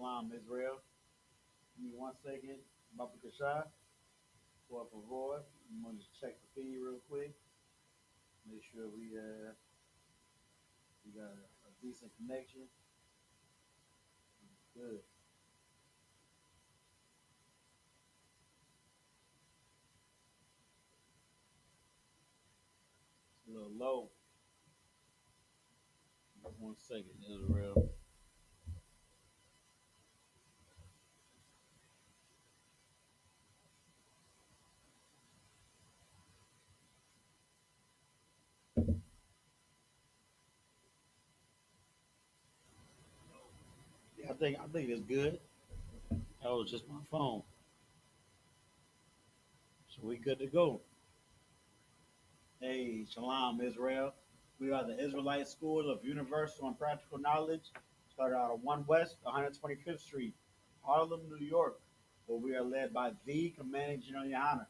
Shalom, Israel. Give me 1 second. Bapakasha, por favor. I'm going to just check the feed real quick. Make sure we got a decent connection. Good. It's a little low. 1 second, Israel. Yeah, I think it's good. That was just my phone. So we good to go. Hey, Shalom, Israel. We are the Israelite School of Universal and Practical Knowledge, started out of 1 West, 125th Street, Harlem, New York, where we are led by the Commanding General YAHANNA.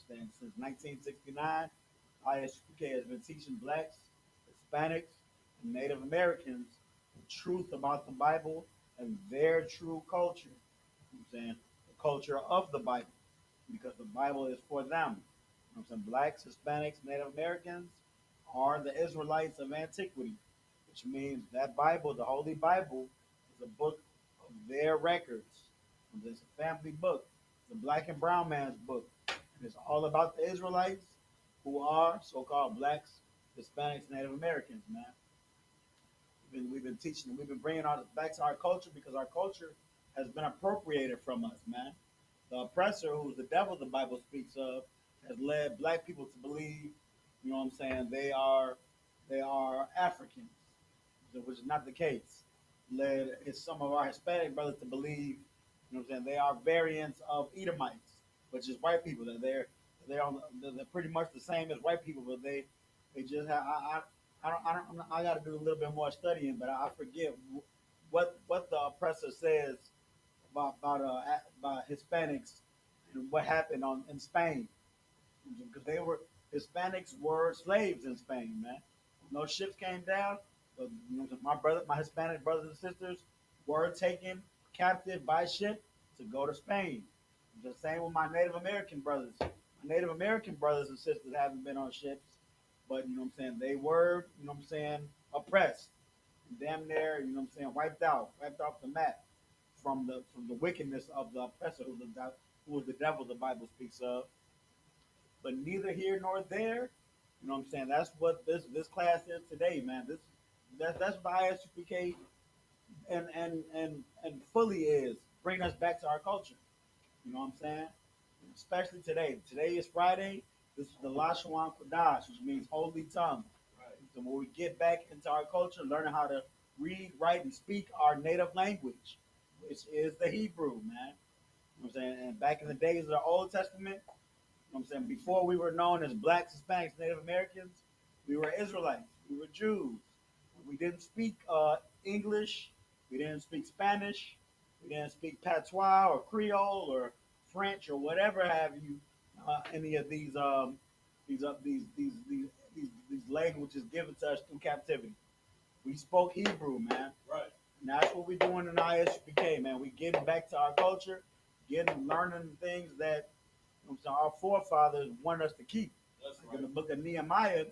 Since 1969, I.S.U.P.K has been teaching blacks, Hispanics, and Native Americans the truth about the Bible and their true culture. You know what I'm saying? The culture of the Bible, because the Bible is for them. You know what I'm saying? Blacks, Hispanics, Native Americans are the Israelites of antiquity, which means that Bible, the Holy Bible, is a book of their records. It's a family book. It's a black and brown man's book. And it's all about the Israelites who are so-called blacks, Hispanics, Native Americans, man. We've been teaching, we've been bringing our back to our culture because our culture has been appropriated from us, man. The oppressor, who's the devil the Bible speaks of, has led black people to believe, you know what I'm saying, they are Africans, which is not the case. Led some of our Hispanic brothers to believe, you know what I'm saying, they are variants of Edomites, which is white people. That they're pretty much the same as white people, but they just have I got to do a little bit more studying, but I forget what the oppressor says about Hispanics and what happened in Spain, because they were Hispanics were slaves in Spain, man. No ships came down. But, you know, my Hispanic brothers and sisters were taken captive by ship to go to Spain. The same with my Native American brothers. My Native American brothers and sisters haven't been on ships, but you know what I'm saying, they were, you know what I'm saying, oppressed, damn near, you know what I'm saying, wiped off the map from the wickedness of the oppressor who was the devil the Bible speaks of. But neither here nor there. You know what I'm saying? That's what this class is today, man. That's what I.S.U.P.K and fully is bring us back to our culture. You know what I'm saying? Especially today. Today is Friday. This is the Lashawan Qadash, which means holy tongue. Right. So when we get back into our culture, learning how to read, write, and speak our native language, which is the Hebrew, man. You know what I'm saying? And back in the days of the Old Testament, you know what I'm saying, before we were known as blacks, Hispanics, Native Americans, we were Israelites. We were Jews. We didn't speak English. We didn't speak Spanish. We didn't speak patois or Creole or French or whatever have you. Any of these languages given to us through captivity. We spoke Hebrew, man. Right. And that's what we're doing in I.S.U.P.K, man. We getting back to our culture, learning things that, you know, our forefathers want us to keep. That's like right. In the book of Nehemiah,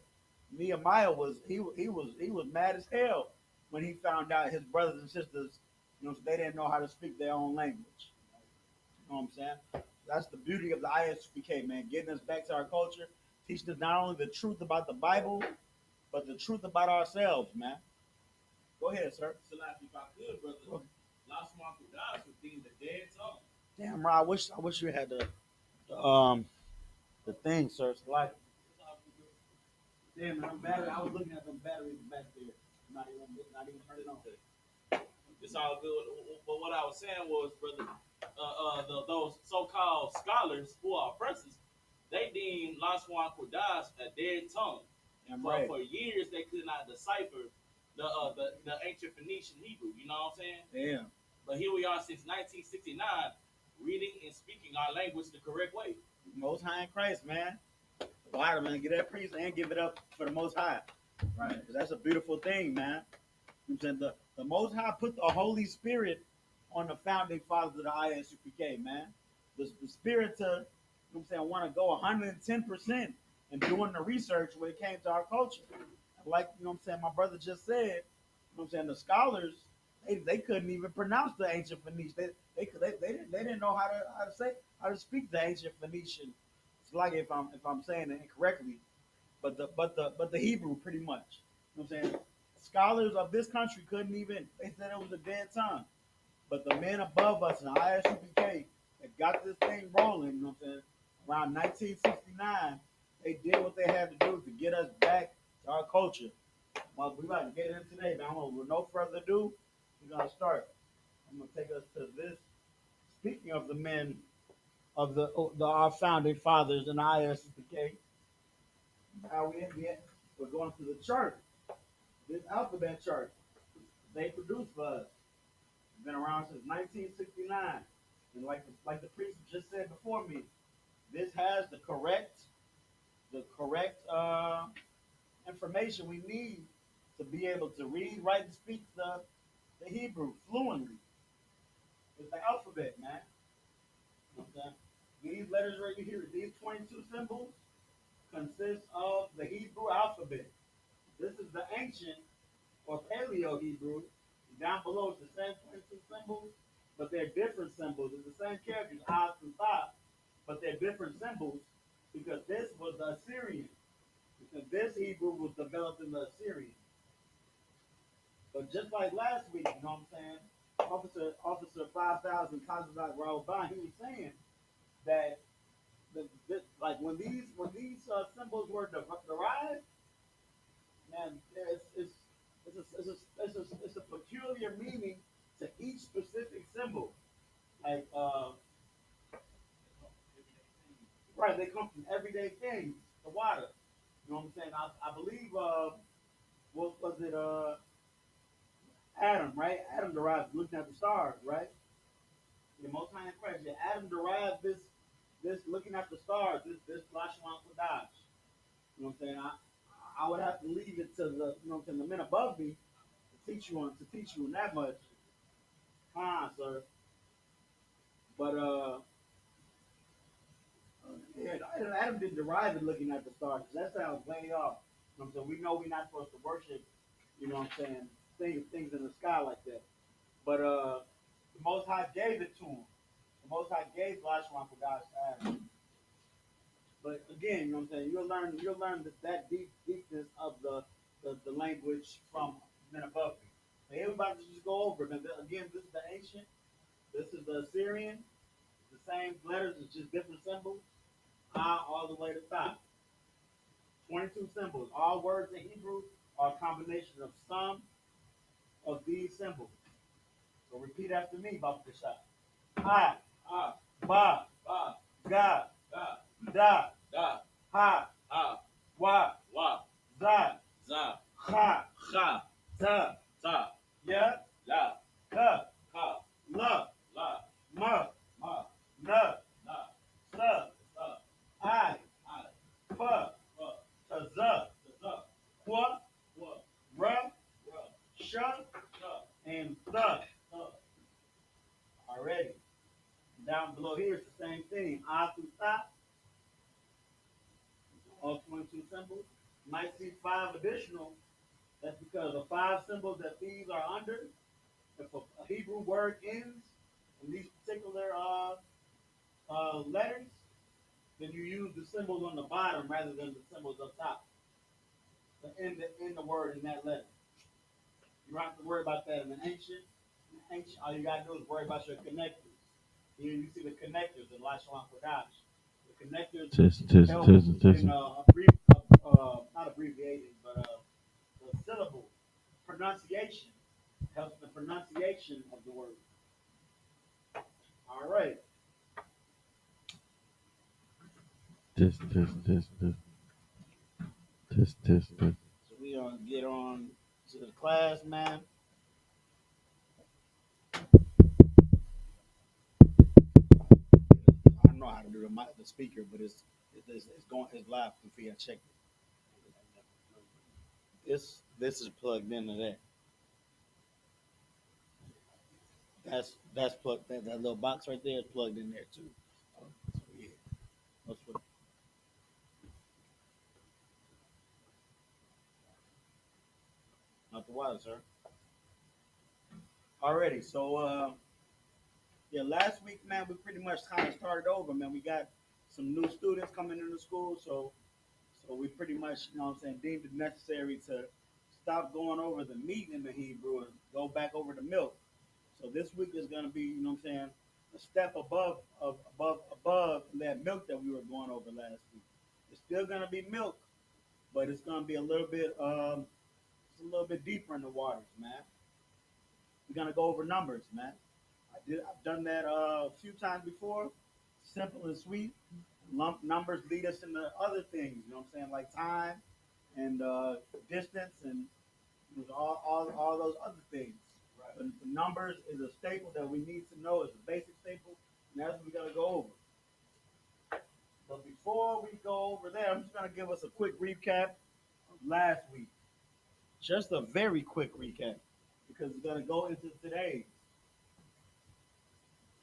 Nehemiah was mad as hell when he found out his brothers and sisters, you know, they didn't know how to speak their own language. You know what I'm saying? That's the beauty of the I.S.U.P.K, man, getting us back to our culture, teaching us not only the truth about the Bible, but the truth about ourselves, man. Go ahead, sir. So, like, if I could, brother, last month with God was being the dead tongue. Damn, bro, I wish you had the thing, sir. It's like, damn, man, I was looking at them batteries back there. Not even turning on. It's all good. But what I was saying was, brother, those so-called scholars who are oppressors, they deem Lashawan Qadash a dead tongue. Right. For years, they could not decipher the ancient Phoenician Hebrew. You know what I'm saying? Damn. But here we are since 1969, reading and speaking our language the correct way. Most High in Christ, man. Wow, man, get that praise and give it up for the Most High. Right. That's a beautiful thing, man. The Most High put the Holy Spirit on the founding fathers of the I.S.U.P.K, man. The spirit to, you know what I'm saying, want to go 110% in doing the research when it came to our culture. Like, you know what I'm saying, my brother just said, you know what I'm saying, the scholars, they couldn't even pronounce the ancient Phoenician. They didn't know how to speak the ancient Phoenician. It's like if I'm saying it incorrectly, but the Hebrew pretty much. You know what I'm saying? Scholars of this country couldn't even. They said it was a dead tongue. But the men above us in the I.S.U.P.K that got this thing rolling, you know what I'm saying? Around 1969, they did what they had to do to get us back to our culture. Well, we about to get into today, man. With no further ado, we're gonna start. I'm gonna take us to this. Speaking of the men of the our founding fathers in the I.S.U.P.K, how we're going to the chart. This alphabet chart they produced for us. It's been around since 1969. And like the priest just said before me, this has the correct information we need to be able to read, write, and speak the Hebrew fluently. It's the alphabet, man. You know what I'm saying? These letters right here, these 22 symbols, consist of the Hebrew alphabet. This is the ancient or Paleo Hebrew. Down below is the same 22 symbols, but they're different symbols. It's the same characters, I through Tha, but they're different symbols because this was the Assyrian. Because this Hebrew was developed in the Assyrian. But just like last week, you know what I'm saying? Officer 5000 Qadash Raoban, he was saying that like when these symbols were derived, man, it's a peculiar meaning to each specific symbol. Like, right, they come from everyday things. The water, you know what I'm saying? I believe, what was it? Adam, right? Adam derived looking at the stars, right? The Most High in Christ. Yeah, Adam derived this looking at the stars, this Lashawan Qadash. You know what I'm saying? I would have to leave it to the you know what I'm saying, the men above me to teach you that much. Sir. But yeah, Adam didn't derive it looking at the stars. That sounds way off. You know what I'm saying? We know we're not supposed to worship, you know what I'm saying, things in the sky like that. But the Most High gave it to him. The Most High gave Lashawan for God's Adam. But again, you know what I'm saying, you'll learn that deepness of the language from men above me. So everybody just go over it. Again, this is the ancient, this is the Assyrian, the same letters, it's just different symbols. All the way to top. 22 symbols. All words in Hebrew are a combination of some of these symbols. So repeat after me, Baba Kashab. I, Ah, Ba, ah, Ga, da, Da, da, Ha, ah, Wa, wa, Za, za, Ha, cha, Ta, ta, Ya, la, Ka, ka, La, la, Ma, ma, Na, na, Sa, sa, I, I, Pa, fa, Ta, Za, za, Kwa, wa, Ra, ra, Sha, cha, and Tha. ta, Already. Down below here, it's the same thing. I through Tha, all 22 symbols. You might see five additional. That's because the five symbols that these are under, if a Hebrew word ends in these particular letters, then you use the symbols on the bottom rather than the symbols up top to end the word in that letter. You don't have to worry about that in the ancient. All you gotta do is worry about your connectors. Here you see the connectors in Lashawan Qadash. The connectors help in not abbreviating, but the syllable pronunciation helps the pronunciation of the word. All right. So we gonna get on to the class, man. I don't know how to do the speaker, but it's going it's live. If you check it. This is plugged into that. That's plugged. That little box right there is plugged in there too. So yeah, that's what. Not the water, sir. Already. So yeah, last week, man, we pretty much kind of started over, man. We got some new students coming into school, so we pretty much, you know what I'm saying, deemed it necessary to stop going over the meat in the Hebrew and go back over the milk. So this week is gonna be, you know what I'm saying, a step above that milk that we were going over last week. It's still gonna be milk, but it's gonna be it's a little bit deeper in the waters, man. We're gonna go over numbers, man. I've done that a few times before. Simple and sweet. Numbers lead us into other things. You know what I'm saying, like time and distance and all those other things. Right. But the numbers is a staple that we need to know. It's a basic staple, and that's what we gotta go over. But before we go over there, I'm just gonna give us a quick recap of last week. Just a very quick recap because we're gonna go into today.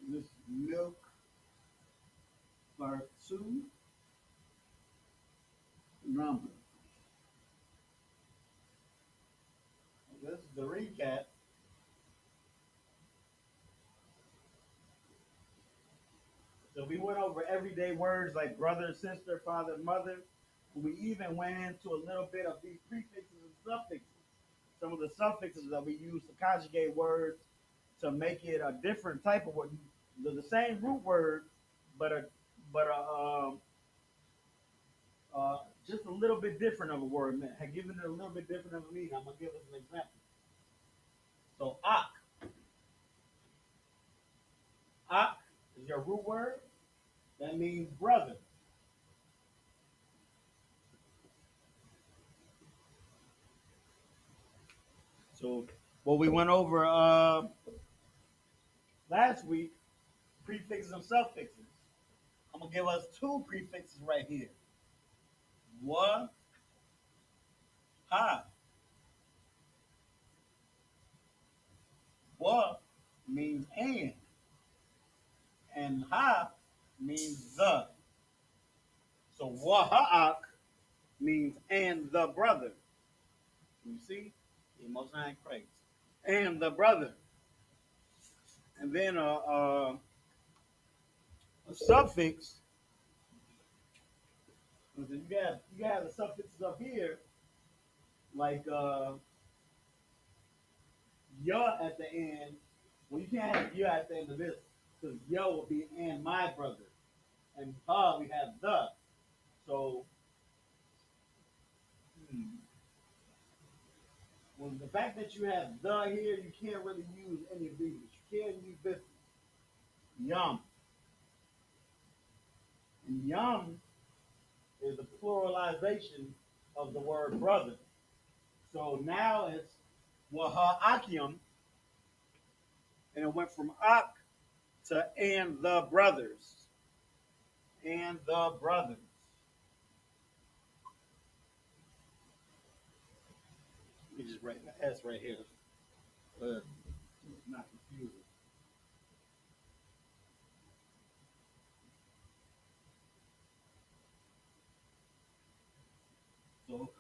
This milk part two number. This is the recap. So we went over everyday words like brother, sister, father, mother. We even went into a little bit of these prefixes and suffixes. Some of the suffixes that we use to conjugate words to make it a different type of word. The same root word, but just a little bit different of a word. Man. Had given it a little bit different of a meaning. I'm gonna give us an example. So ak is your root word. That means brother. So what we went over last week, prefixes and suffixes. I'm gonna give us two prefixes right here. Wa, ha. Wa means and ha means the. So waha'ak means and the brother. You see, the Most High Christ and the brother, and then a suffix. You have the suffixes up here like ya at the end. Well, you can't have ya at the end of this because ya will be and my brother, and ha we have the. So hmm, well, the fact that you have the here, you can't really use any of these. You can use this yum, and yum is a pluralization of the word brother. So now it's waha'akim, and it went from ak to and the brothers. And the brothers. Let me just write the S right here. It's not confusing. So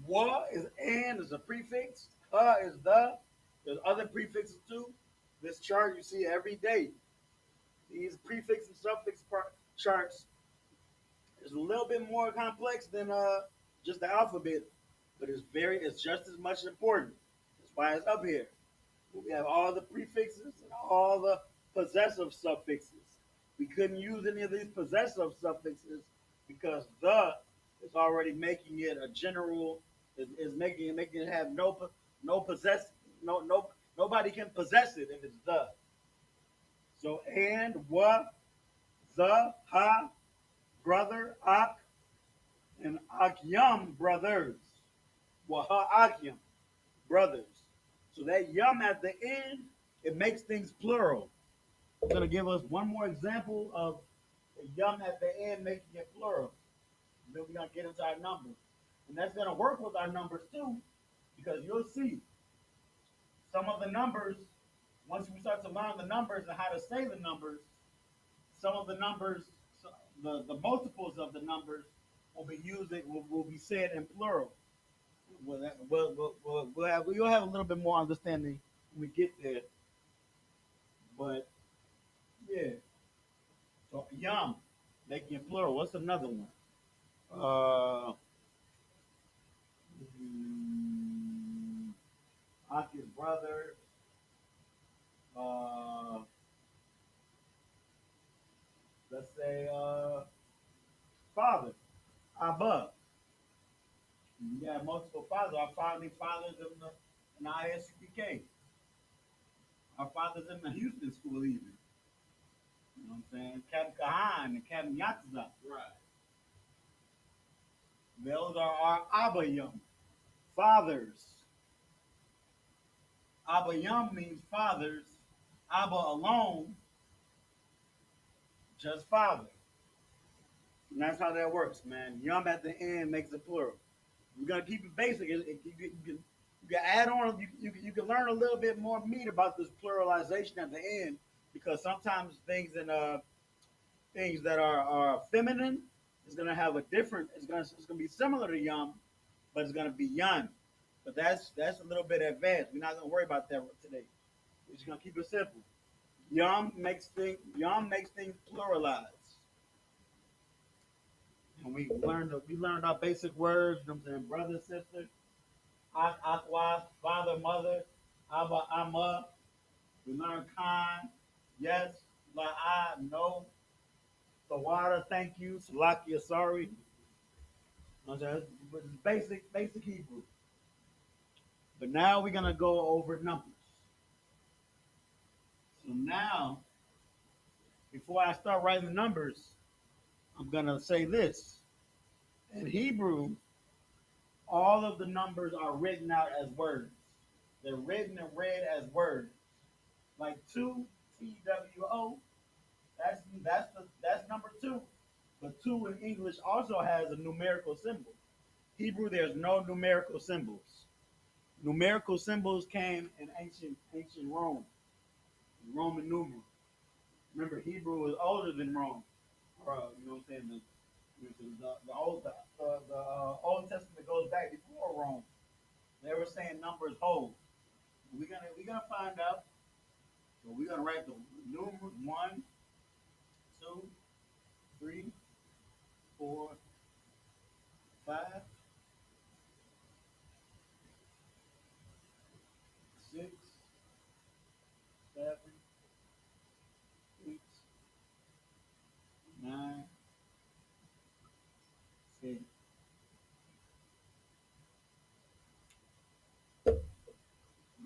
wa is and is a prefix. Ha is the. There's other prefixes too. This chart you see every day. These prefix and suffix charts is a little bit more complex than just the alphabet, but it's just as much important. That's why it's up here. We have all the prefixes and all the possessive suffixes. We couldn't use any of these possessive suffixes because the is already making it a general is making it have no possess no nobody can possess it if it's the. So and what the ha brother ak and akyam brothers. Waha akyam brothers. So that yum at the end, it makes things plural. I'm gonna give us one more example of the yum at the end making it plural. And then we're gonna get into our numbers. And that's gonna work with our numbers too, because you'll see some of the numbers once we start to learn the numbers and how to say the numbers, some of the numbers, the multiples of the numbers will be used, will be said in plural. We'll have a little bit more understanding when we get there. But yeah, so yum, making it plural. What's another one? Uh, mm, Aki's brother. Uh, let's say father, Abba. You got multiple fathers. Our founding fathers in the I.S.U.P.K. Our fathers in the Houston school even. You know what I'm saying? Captain Kahan and Captain Yatza. Right. Those are our Abba Yum. Fathers. Abba Yum means fathers. Abba alone, just father. And that's how that works, man. Yum at the end makes it plural. We're gonna keep it basic. You can add on. You can learn a little bit more meat about this pluralization at the end because sometimes things that are feminine is gonna have a different. It's gonna be similar to yum, but it's gonna be yun. But that's a little bit advanced. We're not gonna worry about that today. We're just gonna keep it simple. Yum makes things pluralize. And we learned our basic words. You know what I'm saying? Brother, sister, Aqua, father, mother, Abba, Amma. We learned Khan, yes, La'a, no, Tawada, thank you, Salakia, sorry. You know what I'm saying? It's basic Hebrew. But now we're gonna go over numbers. So now, before I start writing the numbers, I'm gonna say this. In Hebrew, all of the numbers are written out as words. They're written and read as words. Like two, TWO, that's number two. But two in English also has a numerical symbol. Hebrew, there's no numerical symbols. Numerical symbols came in ancient Rome, Roman numeral. Remember, Hebrew was older than Rome. You know what I'm saying? The Old Testament goes back before Rome. They were saying numbers hold. We're gonna find out. So we're gonna write the numeral 1, 2, 3, 4, 5, 6, 7, 8, 9, 10.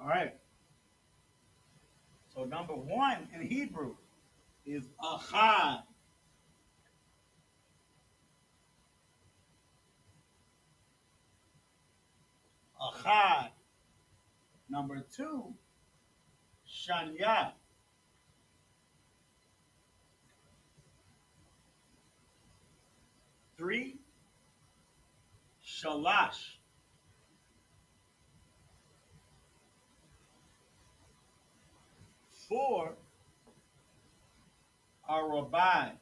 All right. So number one in Hebrew is Ahad. Ahad. Number two, Shanya. Three, Shalash. Four, Arabai.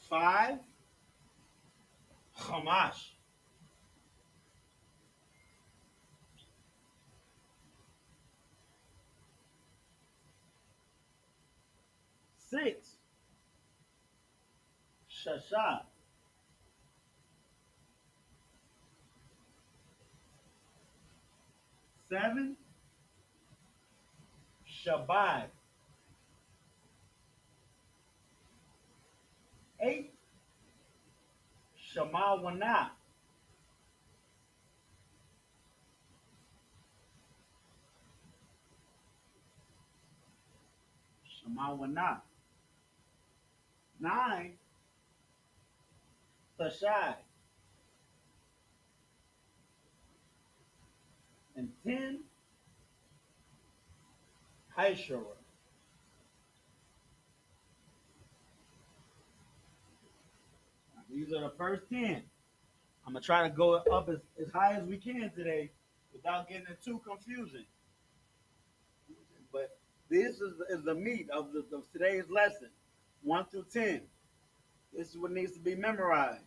Five, Hamash. Six, Shasha. Seven, Shabbai. Eight, Shemawana. Shemawana. Nine, Tashai. And 10, Haishora. These are the first 10. I'm going to try to go up as high as we can today without getting it too confusing. But this is the meat of today's lesson, 1 through 10. This is what needs to be memorized.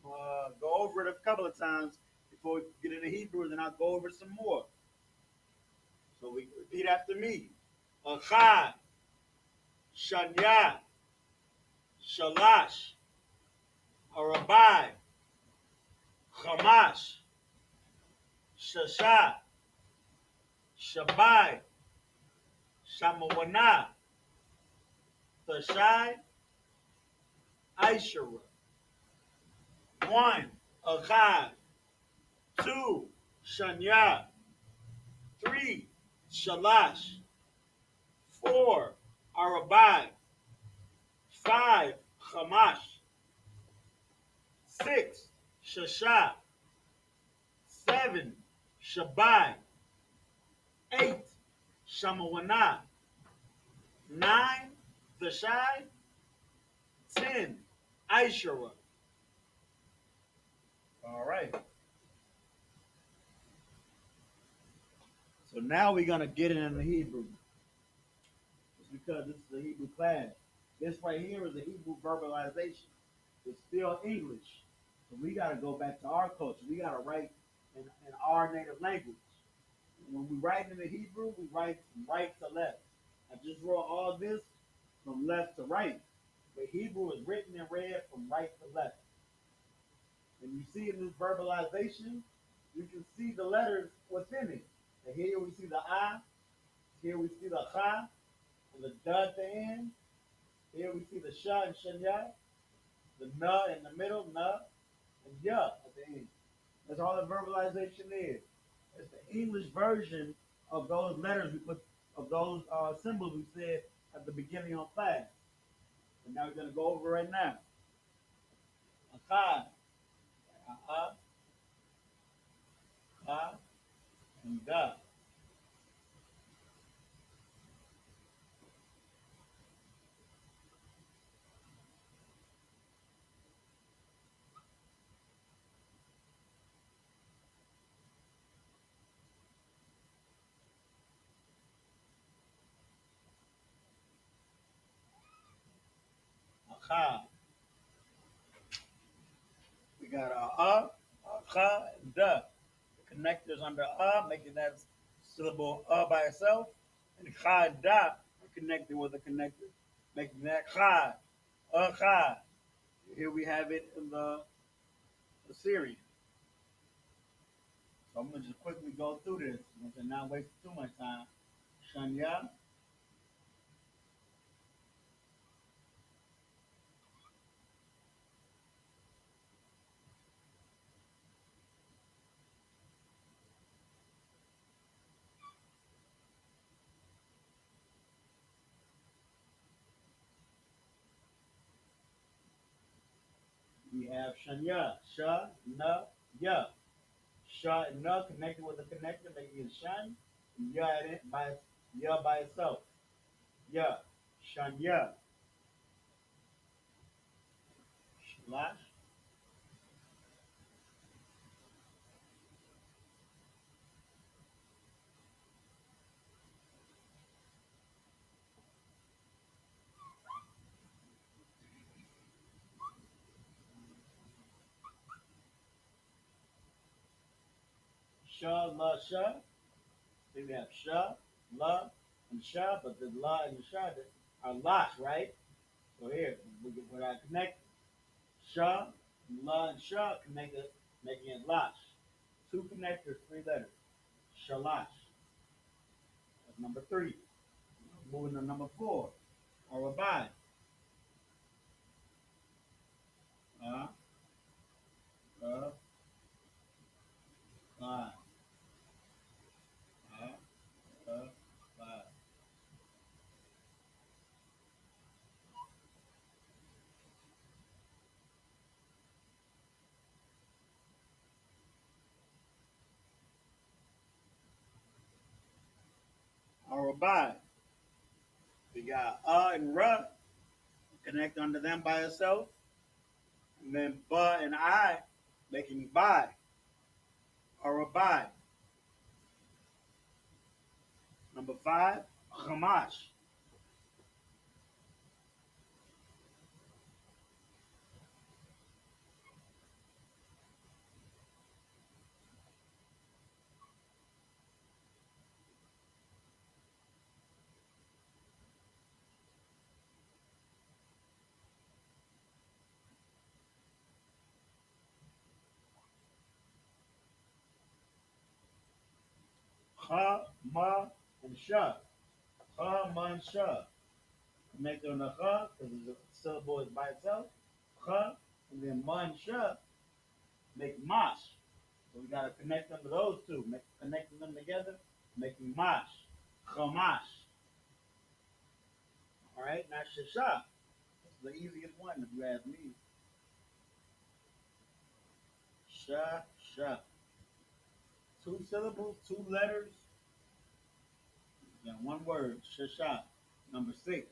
Go over it a couple of times before we get into Hebrews, and I'll go over some more. So we repeat after me. Achad, Shanya, Shalash, Arabai, Chamash, Shasha, Shabai, Shamawana, Thashai, Aishara. One, Achad. Two, Shanya. Three, Shalash. Four, Arabai. Five, Chamash. Six, Shasha. Seven, Shabai. Eight, Shamawana. Nine, Thashai. 10, Aishara. All right. So now we're gonna get into the Hebrew. It's because this is a Hebrew class. This right here is a Hebrew verbalization. It's still English. So we gotta go back to our culture. We gotta write in our native language. When we write in the Hebrew, we write from right to left. I just wrote all this from left to right. But Hebrew is written and read from right to left. And you see in this verbalization, you can see the letters within it. And here we see the I, here we see the Cha, and the Da at the end. Here we see the Sha and Shanya, the Na in the middle, Na, and Ya at the end. That's all the verbalization is. It's the English version of those letters we put, of those symbols we said at the beginning of class. And now we're going to go over right now. Achad, Ha, Ha, and Da. Achad. We got Cha, and Da. The connectors under making that syllable by itself. And Cha and Da are connected with a connector, making that Cha, Cha. Here we have it in the series. So I'm going to just quickly go through this and not waste too much time. Shanya, we have Shanya, Sha, Na, Ya. Sha and Na connected with a connector, making it Shan. And Ya at it by Ya by itself. Ya, Shanya, Shlash, Sha, La, Sha. Then we have Sha, La, and Sha, but the La and the Sha are Lash, right? So here, we got connected. Sha, La, and Sha connected, making it Lash. Two connectors, three letters. Shalash. That's number three. Moving to number four. Arabai. Uh, uh, five. Uh, five. Arabai. We got and Ra. Connect under them by itself. And then Ba and I making Bai. Arabai. Number 5, Hamash. Ha, Ma, and Sha. Ha, Ma, and Sha. Connect on the Ha, because the syllable is by itself. Ha, and then Ma and Sha make Mash. So we got to connect them to those two. Connecting them together, making Mash. Chamash. All right, now Shasha. That's the easiest one if you ask me. Sha, Sha. Two syllables, two letters, and one word. Shasha. Number 6.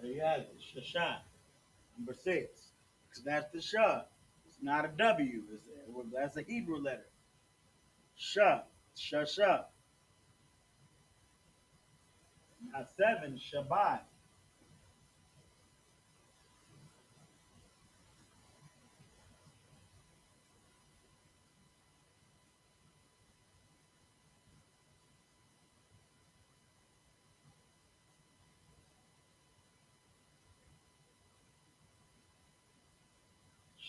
There you have it. Shasha. Number 6. That's the Sha. It's not a W. That's a Hebrew letter. Sha. Shasha. Now 7. Shabbat.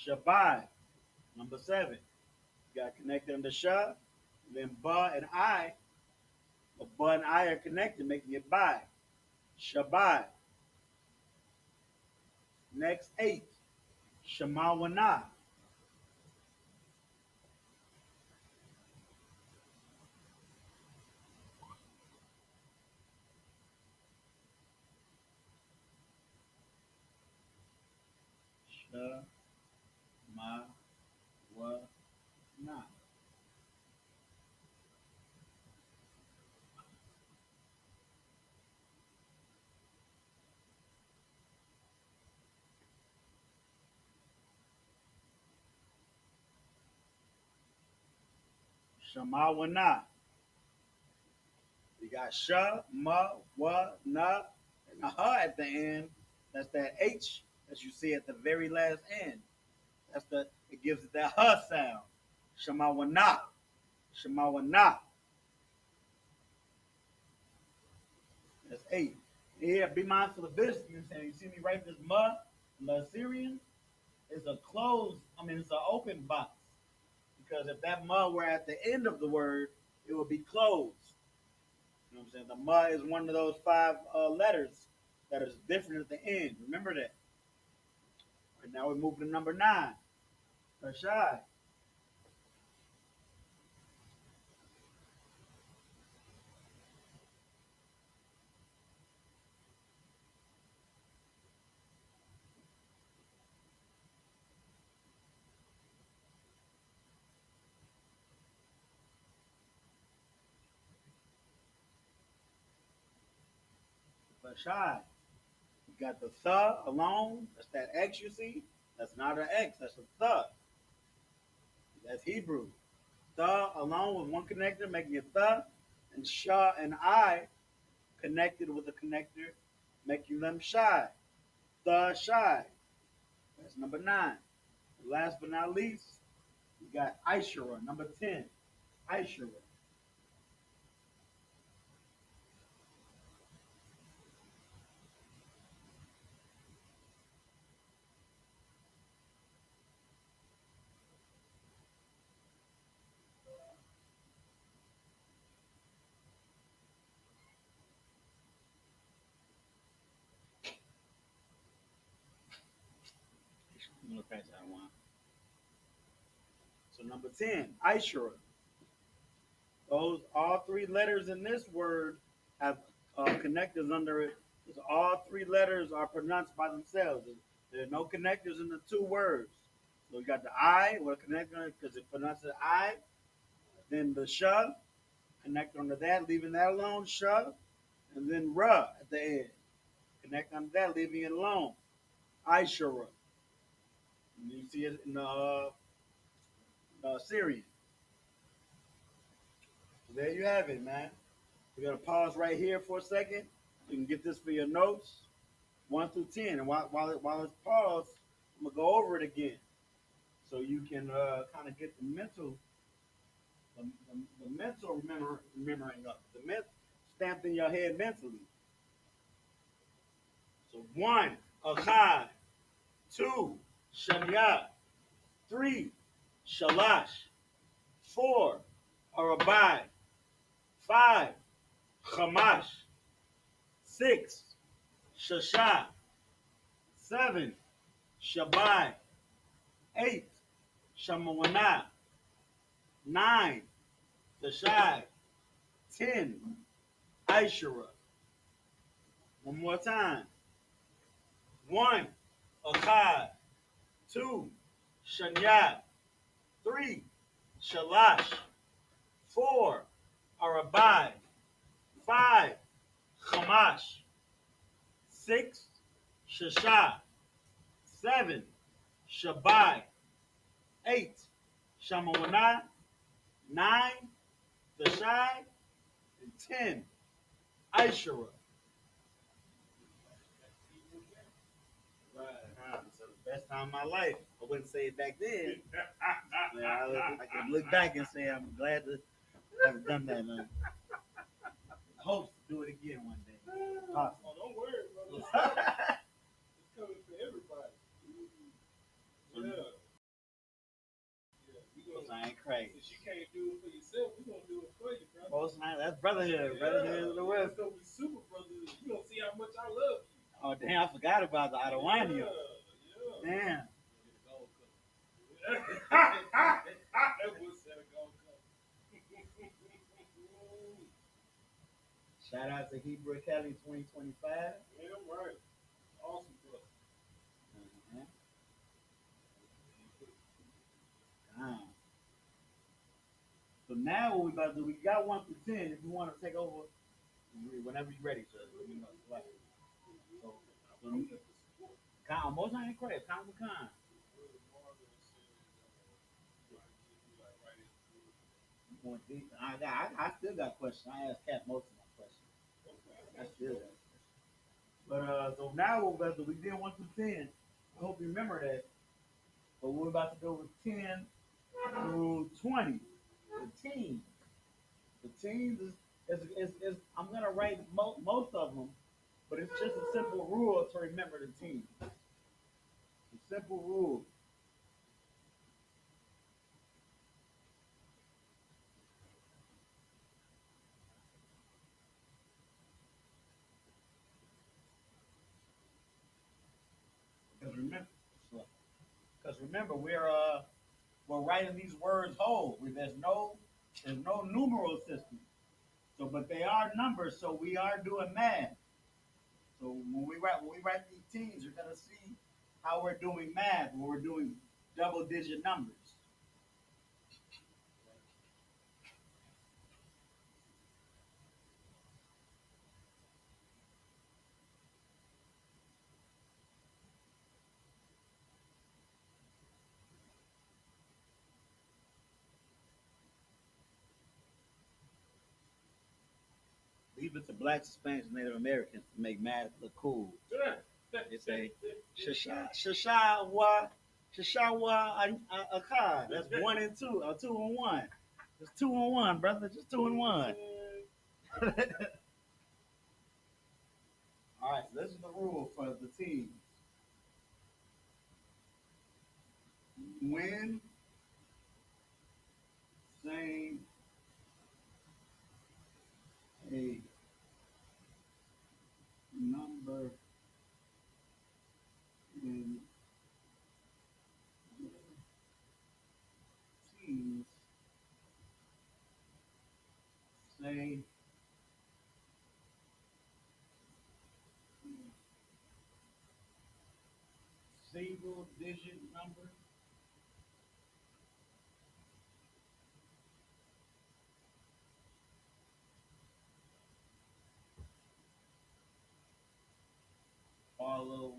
Shabbat. Number 7. You got to connect them to Sha. Then Ba and I. But Ba and I are connected, making it Bai. Shabbat. Next 8. Shemawana. Shemawana. Shemawana. You got Sha, Ma, Wa, Na, and a Ha at the end. That's that H that you see at the very last end. It gives it that Ha sound. Shemawana. Shemawana. That's 8. Yeah, be mindful of this. You saying you see me write this Ma in the Assyrian? It's a closed, it's an open box. Because if that Ma were at the end of the word, it would be closed. You know what I'm saying? The Ma is one of those 5 letters that is different at the end. Remember that. Right now we're moving to number 9. Rashai. Rashai. You got the Tha alone. That's that X you see. That's not an X. That's a Tha. That's Hebrew. Tha alone with one connector, making it Tha. And Shah and I connected with a connector, making them Shai. Tha Shai. That's number 9. Last but not least, you got Ishura, number 10. Ishura. I'm gonna pass that one. So number 10, Ishura. Those all 3 letters in this word have connectors under it. Because all 3 letters are pronounced by themselves. There are no connectors in the 2 words. So you got the I with a connector because it pronounces I. Then the Sha, connect under that, leaving that alone, Sha. And then Ra at the end. Connect under that, leaving it alone. I.S.U.P.K. You see it in the Syrian. So there you have it, man. We're gonna pause right here for a second. You can get this for your notes, 1 through 10, and while it's paused, I'm gonna go over it again, so you can kind of get the mental remembering of it, stamped in your head mentally. So 1, 2, Shanya, 3, Shalash, 4, Arabai, 5, Chamash, 6, Shasha, 7, Shabai, 8, Shamawana, 9, Tashai, 10, I.S.U.P.K. One more time. 1, Achad, 2, Shanya, 3, Shalash, 4, Arabai, 5, Chamash, 6, Shasha, 7, Shabai, 8, Shamawana, 9, Tashai, and 10, I.S.U.P.K. Right. So the best time of my life. I wouldn't say it back then. I can look back and say I'm glad to have done that. Hope to do it again one day. Awesome. Oh, don't worry, brother. It's coming for everybody. Yeah. I ain't crazy. Since you can't do it for yourself, we're gonna do it for you, brother. Most night, that's brotherhood. Brotherhood of the West. It's gonna be super brotherhood. You gonna see how much I love you. Oh damn, I forgot about the Adawani. Yeah. Damn. That was set a gold cup. Shout out to Hebrew Academy 2025. Yeah, right. Awesome, brother. So now what we about to do, we got 1 through 10. If you want to take over, whenever you're ready, sir. Most ain't crazy. Count with con. I still got questions. I asked Cat most of my questions. I still got questions. But so now what we're about to do, we did 1 through 10. I hope you remember that. But we're about to go with 10 through 20. The teams. The teams is I'm gonna write most of them, but it's just a simple rule to remember the team. A simple rule. Because remember, we're writing these words whole. There's no numeral system. So, but they are numbers, so we are doing math. So when we write these teams, you're gonna see how we're doing math when we're doing double-digit numbers. Leave it to blacks, Hispanics, and Native Americans to make math look cool. They say Shashawa Akad. That's 1 and 2, or 2 and 1. It's 2 and 1, brother. Just 2 and 1. All right, so this is the rule for the team. When saying a number in teams, say single digit number, follow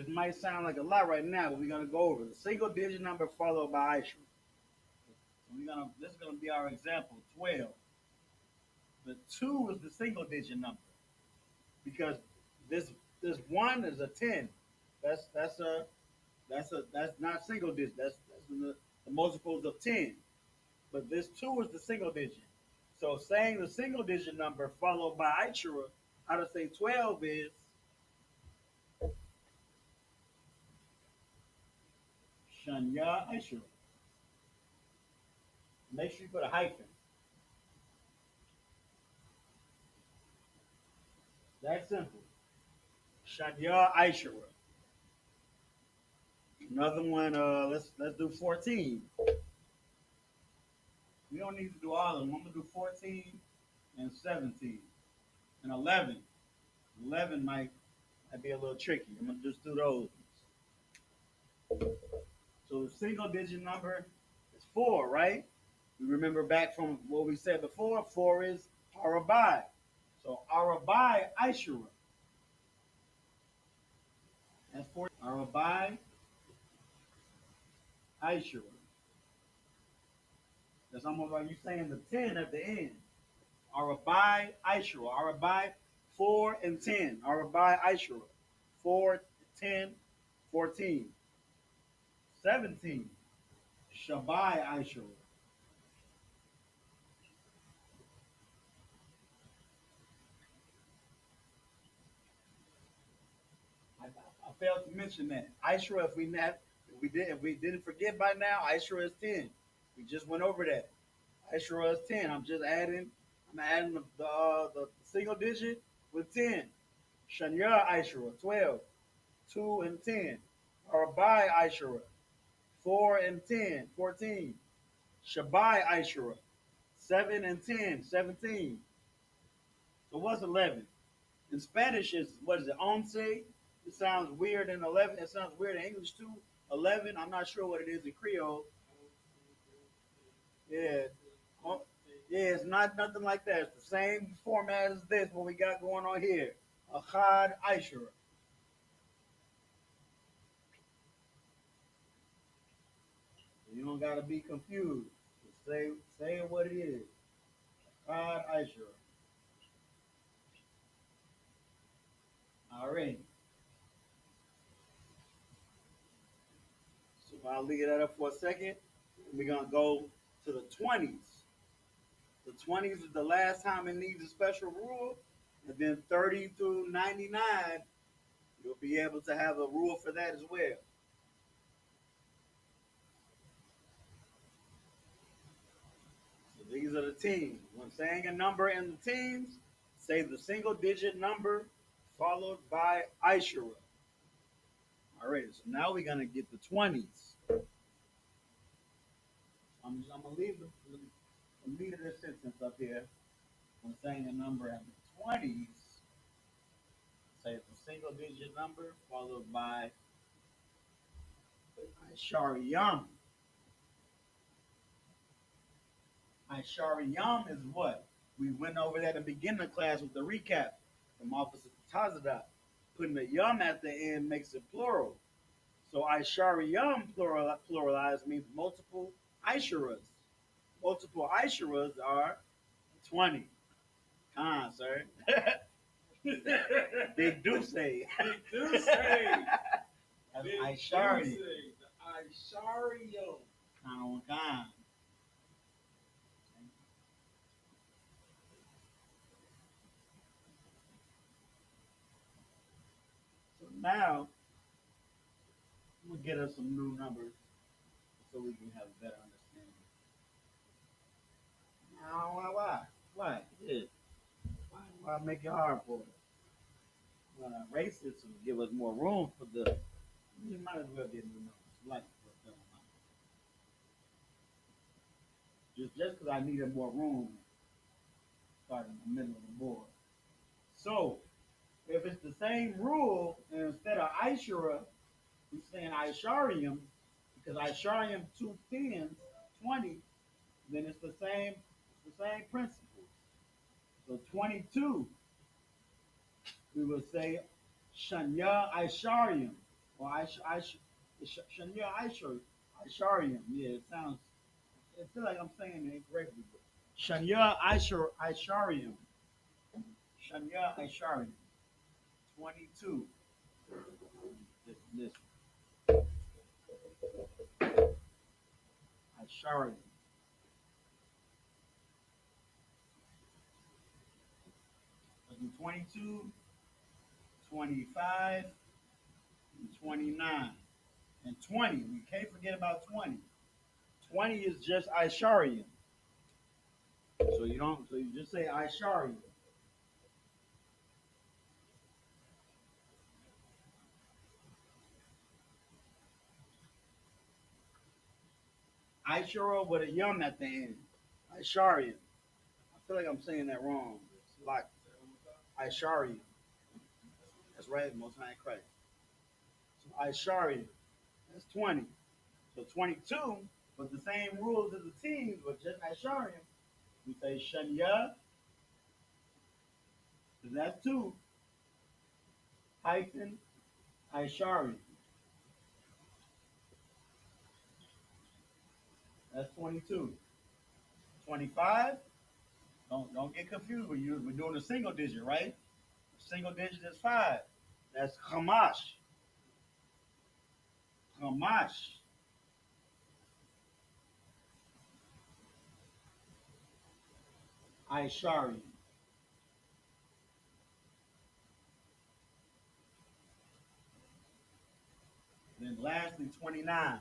This might sound like a lot right now, but we're gonna go over the single digit number followed by I.S.U.P.K. So this is gonna be our example, 12. The 2 is the single digit number because this this 1 is a 10. That's that's a that's not single digit. That's the multiples of 10. But this 2 is the single digit. So saying the single digit number followed by I.S.U.P.K, how to say 12 is Shanya I.S.U.P.K. Make sure you put a hyphen. That's simple. Shanya I.S.U.P.K. Another one, let's do 14. We don't need to do all of them. I'm gonna do 14 and 17 and 11. 11 might be a little tricky. I'm gonna just do those. So the single digit number is 4, right? We remember back from what we said before. 4 is Arabai. So Arabai I.S.U.P.K. That's 4. Arabai I.S.U.P.K. That's almost like you saying the 10 at the end. Arabai I.S.U.P.K. Arabai 4 and 10. Arabai I.S.U.P.K. 4, 10, 14. 17. Shabai I.S.U.P.K. I failed to mention that. I.S.U.P.K. if we didn't forget by now, I.S.U.P.K. is 10. We just went over that. I.S.U.P.K. is 10. I'm adding the single digit with 10. Shanya I.S.U.P.K. 12. 2 and 10. Arabai I.S.U.P.K. 4 and 10. 14. Shabai I.S.U.P.K. 7 and 10. 17. So what's 11? In Spanish is what is it? Once. It sounds weird in 11. It sounds weird in English too. 11. I'm not sure what it is in Creole. Yeah. Oh, yeah, it's not nothing like that. It's the same format as this. What we got going on here. Achad I.S.U.P.K. You don't gotta be confused. Just say what it is. Achad I.S.U.P.K. All right. So I'll leave that up for a second. We're gonna go to the 20s. The 20s is the last time it needs a special rule, and then 30 through 99, you'll be able to have a rule for that as well. So these are the teams. When saying a number in the teams, say the single digit number followed by I.S.U.P.K. All right, so now we're gonna get the 20s. I'm gonna leave the meat of this sentence up here. When saying a number in the 20s, say it's a single digit number followed by Ishariyam. Ishariyam is what? We went over that at the beginning of class with the recap from Officer Tazadat. Putting the yum at the end makes it plural. So Ishariyam pluralized means multiple Isharas. Multiple Isharas are 20. Come on, sir. Big Deuce. Big Deuce. That's Ishari. The Ishario. Con. So now I'm gonna get us some new numbers so we can have a better understanding. Now, why? Yeah. Why make it hard for us? When I erase it to give us more room for the. You might as well get new numbers. Like just because I needed more room, start in the middle of the board. So if it's the same rule, and instead of Ishara, we're saying Isharium, because Isharium 2 10s, 20, then it's the same principle. So 22, we would say Shanya Isharium. Or Shania Isharium. Yeah, it sounds. It feels like I'm saying it incorrectly. Shania Isharium. Shania Isharium. 22. This Isharium. Let's do 22, 25, and 29. And 20. We can't forget about 20. 20 is just Isharium. So you don't. So you just say Isharium. Ishara with a yum at the end. Isharium. I feel like I'm saying that wrong. It's like Isharium. That's right, Most High in Christ. So Isharium. That's 20. So 22, but the same rules as the teams, but just Isharium. We say Shanya, because that's 2, hyphen Isharium. That's 22. 25, don't get confused. We're doing a single digit, right? A single digit is 5. That's Hamash. Hamash. Isharium. Then lastly, 29.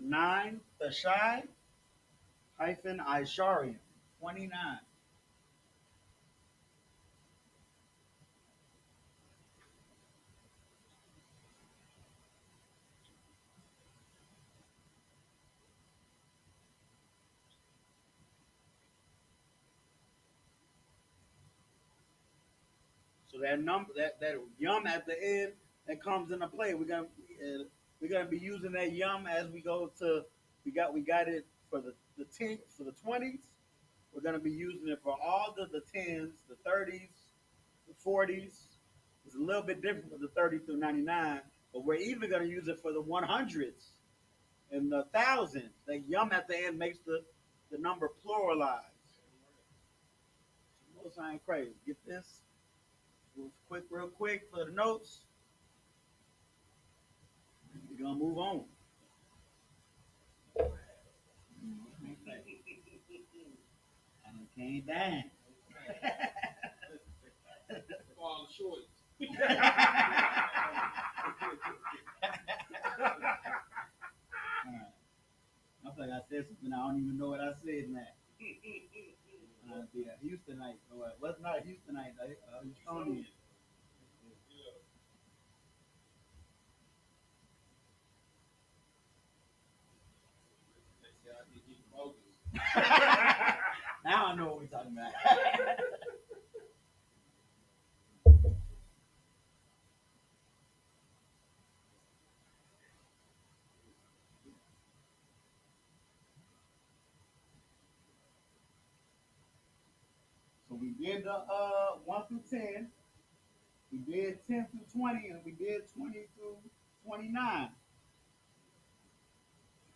9, Tashai, hyphen Isharium. 29. So that number, that yum at the end, that comes into play. We're gonna be using that yum as we go to. We got it for the 10 for the 20s. We're gonna be using it for all the 10s, the 30s, the 40s. It's a little bit different for the 30 through 99, but we're even gonna use it for the 100s and the thousands. That yum at the end makes the number pluralize. Most I ain't crazy. Get this real quick for the notes. We're gonna move on. And it came down. Fall short. I feel like I said something. I don't even know what I said now. Yeah, Houstonite. Or what's not Houstonite? Houstonian. Now I know what we're talking about. So we did the 1 through 10. We did 10 through 20, and we did 20 through 29.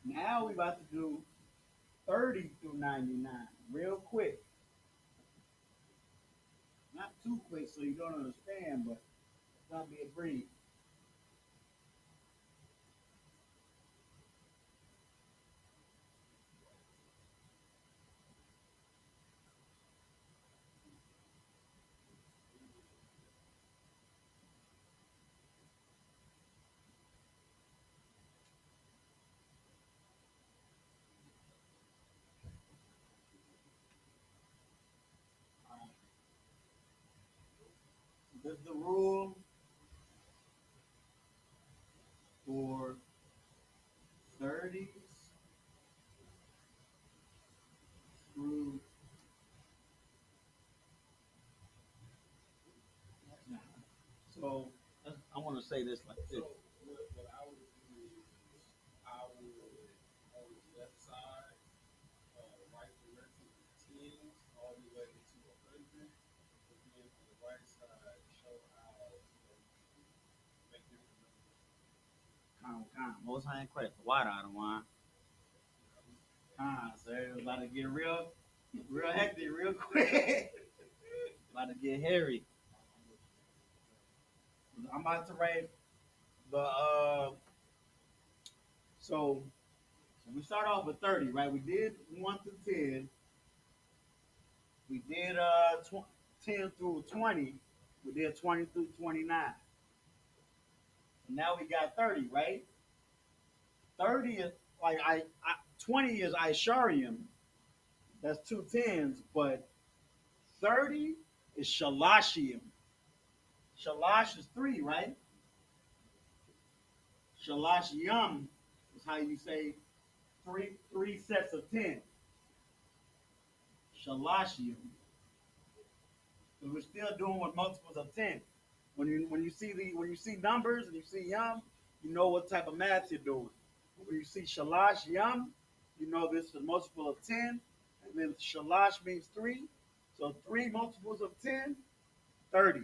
Now we about to do 30 through 99, real quick. Not too quick so you don't understand, but it's gonna be a breeze. This is the rule for 30s through. So I want to say this like this. So what I would do is I would on the left side write the rest of the tens all the way to 100, but then on the right side show how make different numbers Most High in Christ. The water out of wine. So it's about to get real hectic, real quick. About to get hairy. I'm about to rate the so we start off with 30, right? We did 1 through 10. We did 10 through 20. We did 20 through 29. And now we got 30, right? 30 is like 20 is Isharium. That's 2 10s, but 30 is Shalashium. Shalash is 3, right? Shalashium is how you say three sets of 10. Shalashium. Because we're still doing with multiples of 10. When you see numbers and you see yum, you know what type of math you're doing. When you see shalash yum, you know this is a multiple of 10, and then shalash means 3. So 3 multiples of 10, 30.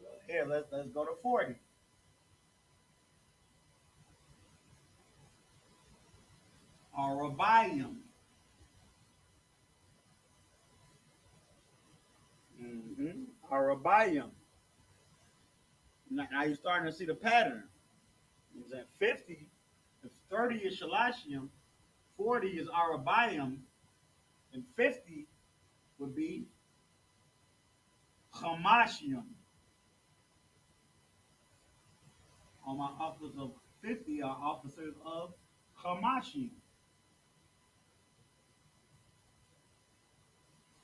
So here, let's go to 40. Arabayim. Arabayim. Now you're starting to see the pattern. Is that 50? If 30 is Shalashium, 40 is Arabayim, and 50 would be Hamashium. All my officers of 50 are officers of Hamashium.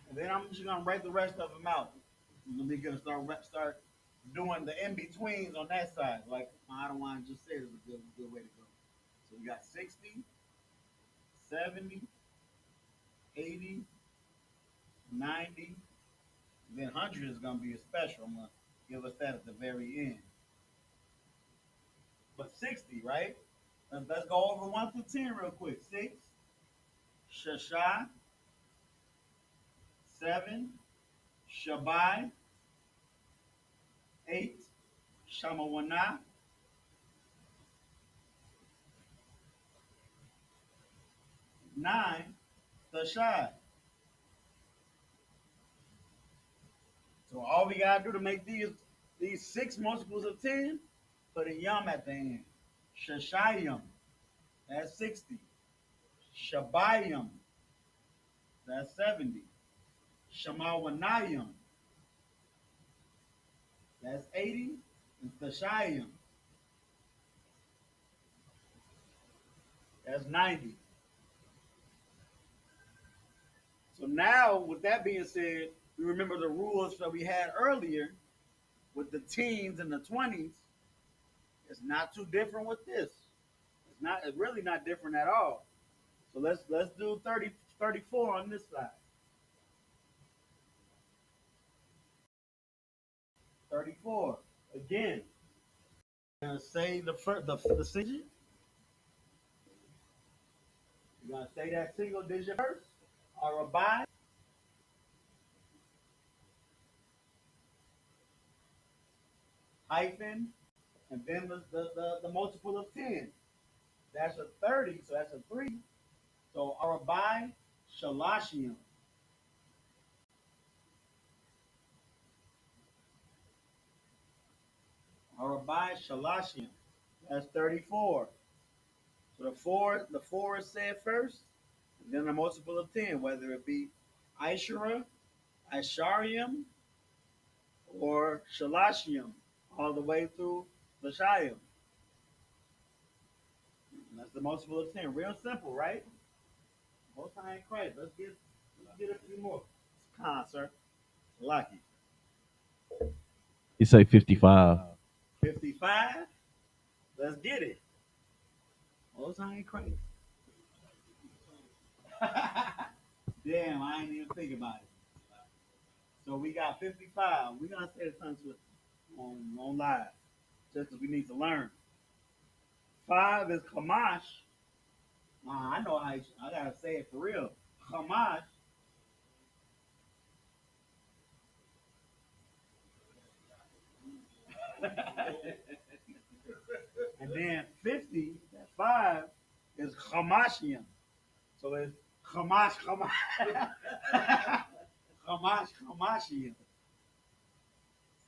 And then I'm just gonna write the rest of them out. We're gonna start doing the in betweens on that side. Like I don't want to just say it's a good way to go. So we got 60, 70, 80, 90, then 100 is gonna be a special. I'm gonna give us that at the very end. But 60, right? Let's go over 1 through 10 real quick. 6, Shashai, 7, Shabai, 8, Shamawana, 9, Tashai. So all we gotta do to make these 6 multiples of 10, put a yum at the end. Shashayim, that's 60. Shabayim, that's 70. Shamawanayim, that's 80. And Tashayim, that's 90. So now, with that being said, we remember the rules that we had earlier with the teens and the 20s. It's not too different with this. It's really not different at all. So let's do 30, 34 on this side. 34. Again, you're gonna say the digit. You're gonna say that single digit first, or a by, hyphen, and then the multiple of 10. That's a 30, so that's a 3. So Arabai Shalashium. Arabai Shalashium. That's 34. So the four is said first, and then a multiple of 10, whether it be Ishara, Isharium, or Shalashium, all the way through Lashayim. That's the multiple of 10. Real simple, right? Most High in Christ. Let's get a few more. Con, sir. Lucky. You say 55. 55. Let's get it. Most High in Christ. Damn, I ain't even think about it. So we got 55. We're gonna say the tongue twister on live, just because we need to learn. 5 is Kamash. I know how I gotta say it for real. Kamash. And then 50, that 5, is Hamashian. So it's Hamashian.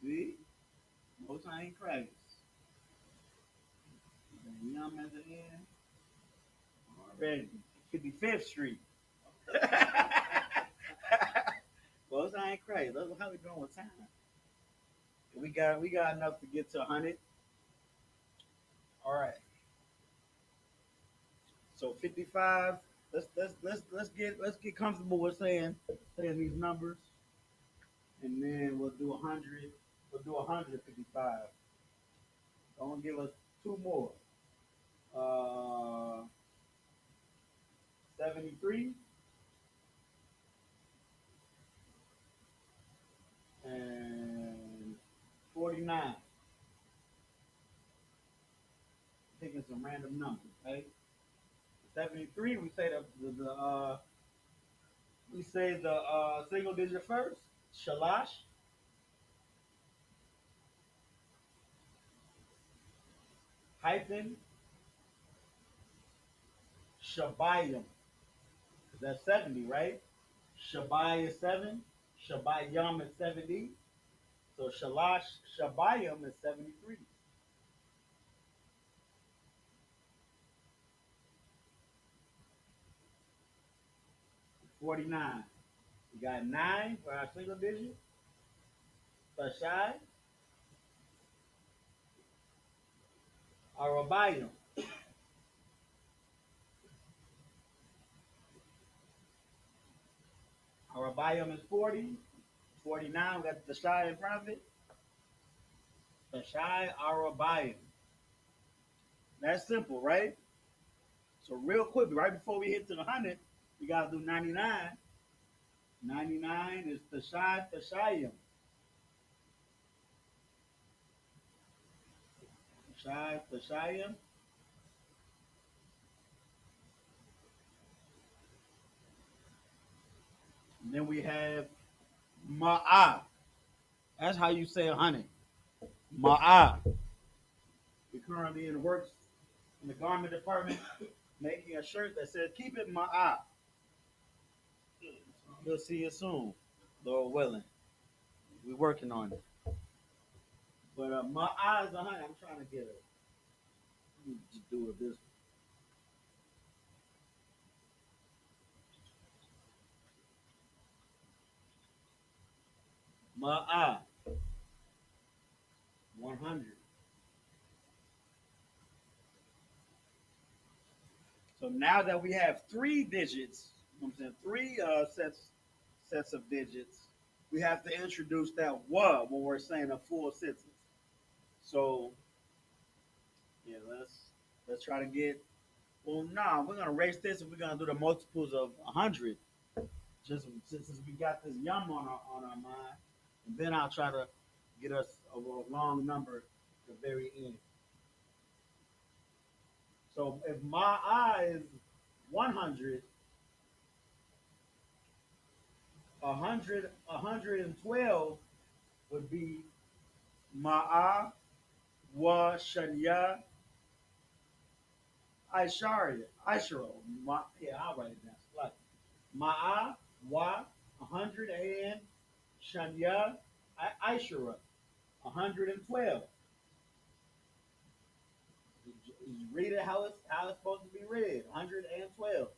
See? Most I ain't Christ. And Yum at the end. Already. 55th Street. Most I ain't Christ. That's how we doing with time. We got enough to get to 100. All right. So 55. Let's get comfortable with saying these numbers, and then we'll do 100. We'll do 155. I'm gonna give us two more. 73 and 49. Taking some random numbers, right? 73. We say the single digit first. Shalash hyphen Shabayim. That's 70, right? Shabai is 7. Shabayam is 70. So Shalash Shabayim is 73. 49. We got 9 for our single digit. Tashai, Arabayim. Arabayim is 40. 49, we got the Tashai in front of it. Tashai Arabayim. That's simple, right? So real quick, right before we hit to the 100, we got to do 99. 99 is Tashai Tashayim. Tashai Tashayim. And then we have Ma'ah. That's how you say 100. Ma'ah. We're currently in works in the garment department making a shirt that says "Keep it Ma'ah." We'll see you soon, Lord willing. We're working on it. But Ma'ah is 100. I'm trying to get it. Let me just do it this way. Ma'ah. 100. So now that we have 3 digits, you know what I'm saying, three sets of digits, we have to introduce that "wa" when we're saying a full sentence. So yeah, let's try to get. Well, nah, we're gonna erase this and we're gonna do the multiples of 100. Just since we got this yum on our mind, and then I'll try to get us a long number at the very end. So if my eye is 100, 112 would be Ma'a wa Shanya Aisharo. Yeah, I'll write it down. Like Ma'a wa 100 and Shanya Aishara 112. You read it how it's supposed to be read. 112.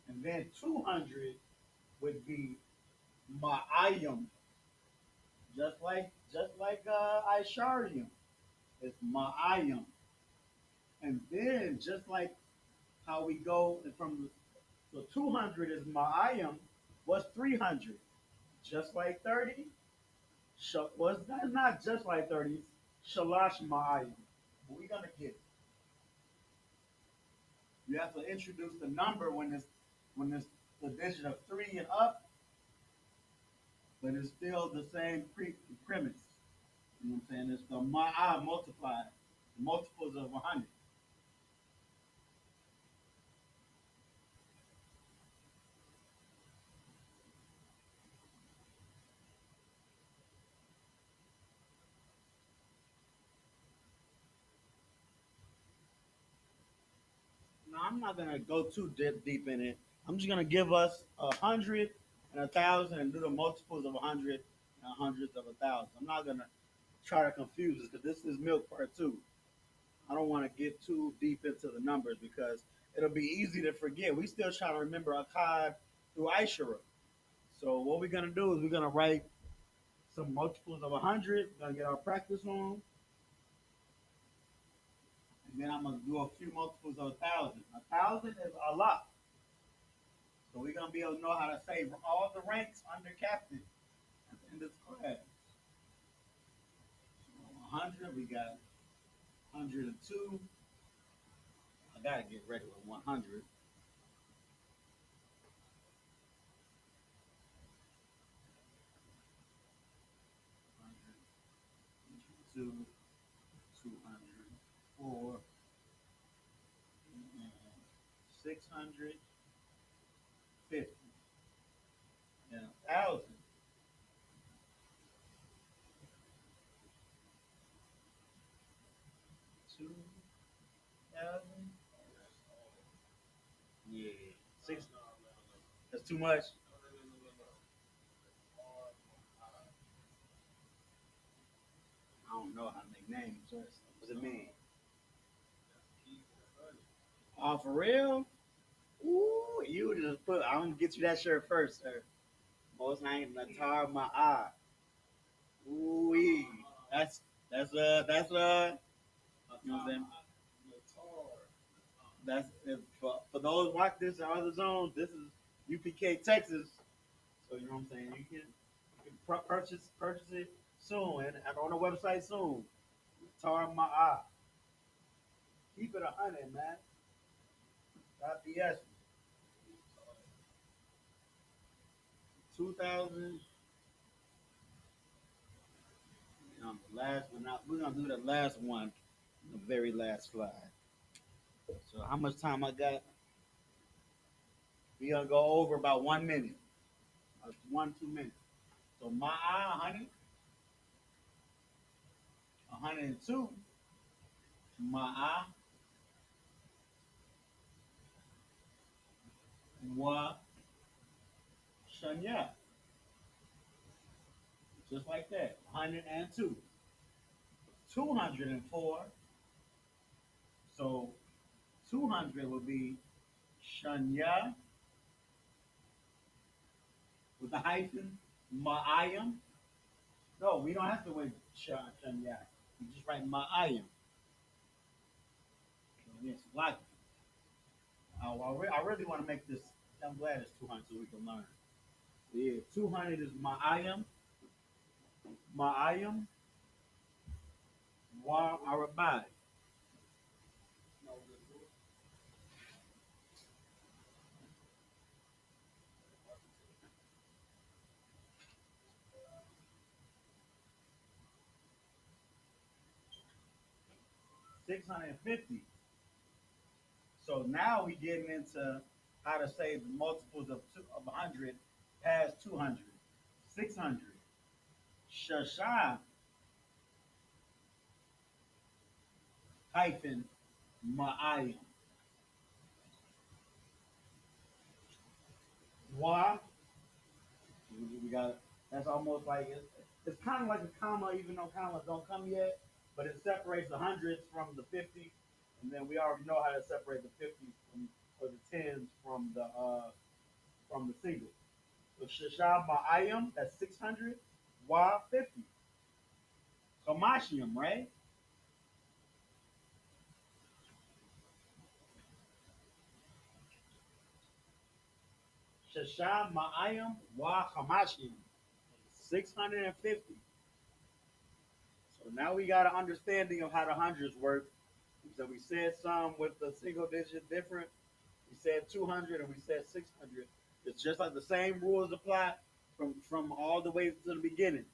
And then 200 would be Ma'ayim, just like Isharium. It's Ma'ayim. And then just like how we go from so 200 is Ma'ayim, what's 300? Just like 30? Was that not just like 30? Shalash Ma'ayim. What we gonna get? You have to introduce the number when it's the digit of 3 and up, but it's still the same premise. You know what I'm saying? It's the Ma'ah multiplied, multiples of 100. I'm not gonna go too deep in it. I'm just gonna give us 100 and 1,000 and do the multiples of 100 and hundreds of 1,000. I'm not gonna try to confuse this because this is milk part two. I don't want to get too deep into the numbers because it'll be easy to forget. We still trying to remember Akkad through Aishara. So what we're gonna do is we're gonna write some multiples of 100. We're gonna get our practice on, and then I'm gonna do a few multiples of 1,000. 1,000 is a lot, so we're gonna be able to know how to say all the ranks under captain at the end of this class. So 100, we got 102. I gotta get ready with 100. 2, 204, and 650, and 1,000. Two thousand? Yeah. Six. That's too much. I don't know how to make names. What's it mean? Oh, for real? Ooh, you just put. I'm gonna get you that shirt first, sir. Most name Natar Ma'ah. Ooh, that's. You know what I'm saying? That's for those watch this in other zones. This is UPK Texas. So you know what I'm saying. You can purchase it soon and on the website soon. Tar Ma'ah. Keep it 100, man. Not BS. 2000. Last one. We're gonna do the last one, the very last slide. So how much time I got? We gonna go over about 1 minute. 1 2 minutes. So Ma'a 100, 102. Ma'a wa Shanya. Just like that. 102. 204. So 200 would be Shanya with the hyphen. Ma'ayim. No, we don't have to wait Shanya. We just write Ma'ayim. Yes, like I really want to make this. I'm glad it's 200 so we can learn. Yeah, 200 is Ma'ayim. Ma'ayim wa Arabai. 650. So now we getting into how to say the multiples of 100 past 200. 600. Shasha hyphen Ma'ayim. Wa. We got that's almost like it's kind of like a comma, even though commas don't come yet, but it separates the hundreds from the 50, and then we already know how to separate the 50s from or the tens from the single. So Shashab Ma'ayim, that's 600, Wa 50. Hamashium, right? Shashab Ma'ayim, Wa Hamashium, 650. So now we got an understanding of how the hundreds work. So we said some with the single digit different. We said 200 and we said 600. It's just like the same rules apply from all the way to the beginning.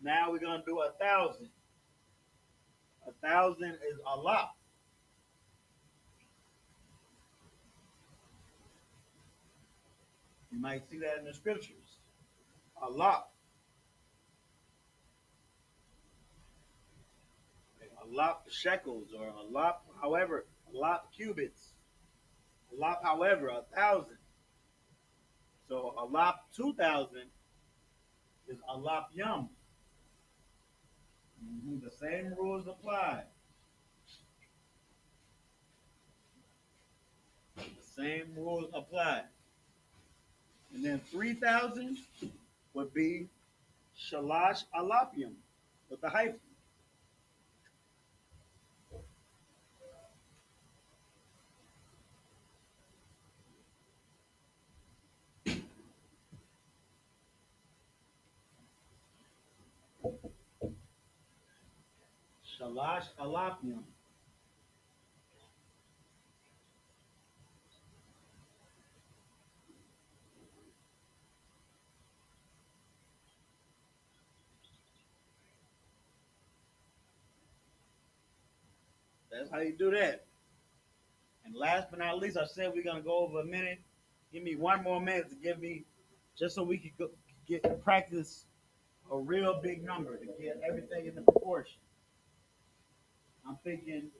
Now we're gonna do 1,000. 1,000 is a lot. You might see that in the scriptures. A lot. A lot shekels or a lot, however, a lot cubits. Alap, however, 1,000. So Alap 2,000 is Alap Yum. The same rules apply. The same rules apply. And then 3,000 would be Shalash Alapium with the hyphen. Shalash Alapium. That's how you do that. And last but not least, I said we're gonna go over a minute. Give me one more minute to give me, just so we can get practice a real big number to get everything in the proportion. I'm thinking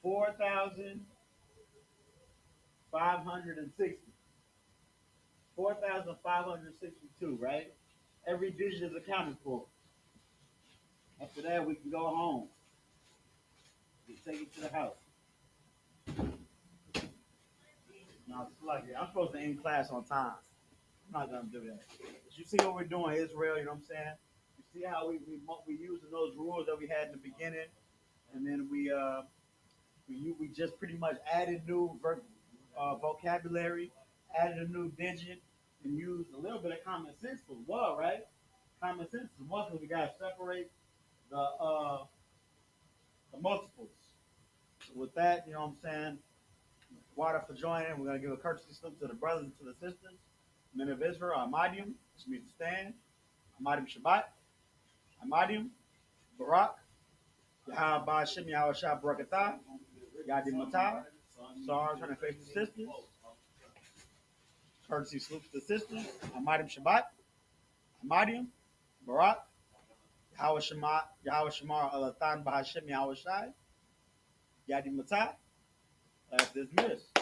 4,560. 4,562, right? Every digit is accounted for. After that, we can go home. We take it to the house. Now, it's like I'm supposed to end class on time. I'm not gonna do that. But you see what we're doing, Israel. You know what I'm saying? You see how we using those rules that we had in the beginning, and then we just pretty much added new vocabulary, added a new digit, and used a little bit of common sense as well, right? Common sense as well, because we gotta separate the multiples. So with that, you know what I'm saying? Water for joining. We're gonna give a courtesy slip to the brothers and to the sisters. Men of Israel, Ahmadium, which means to stand. Ahmadium Shabbat, Ahmadium, Barak, Yahweh Ba'ashem Yahweh Shah Barakatah, Yadi Matah. SARS trying to face the sisters. Courtesy salute to the sisters. Ahmadium Shabbat, Ahmadium, Barak, Yahweh Shemar Alatan Ba'ashem Yahweh Shai, Yadi Matah. That's dismissed.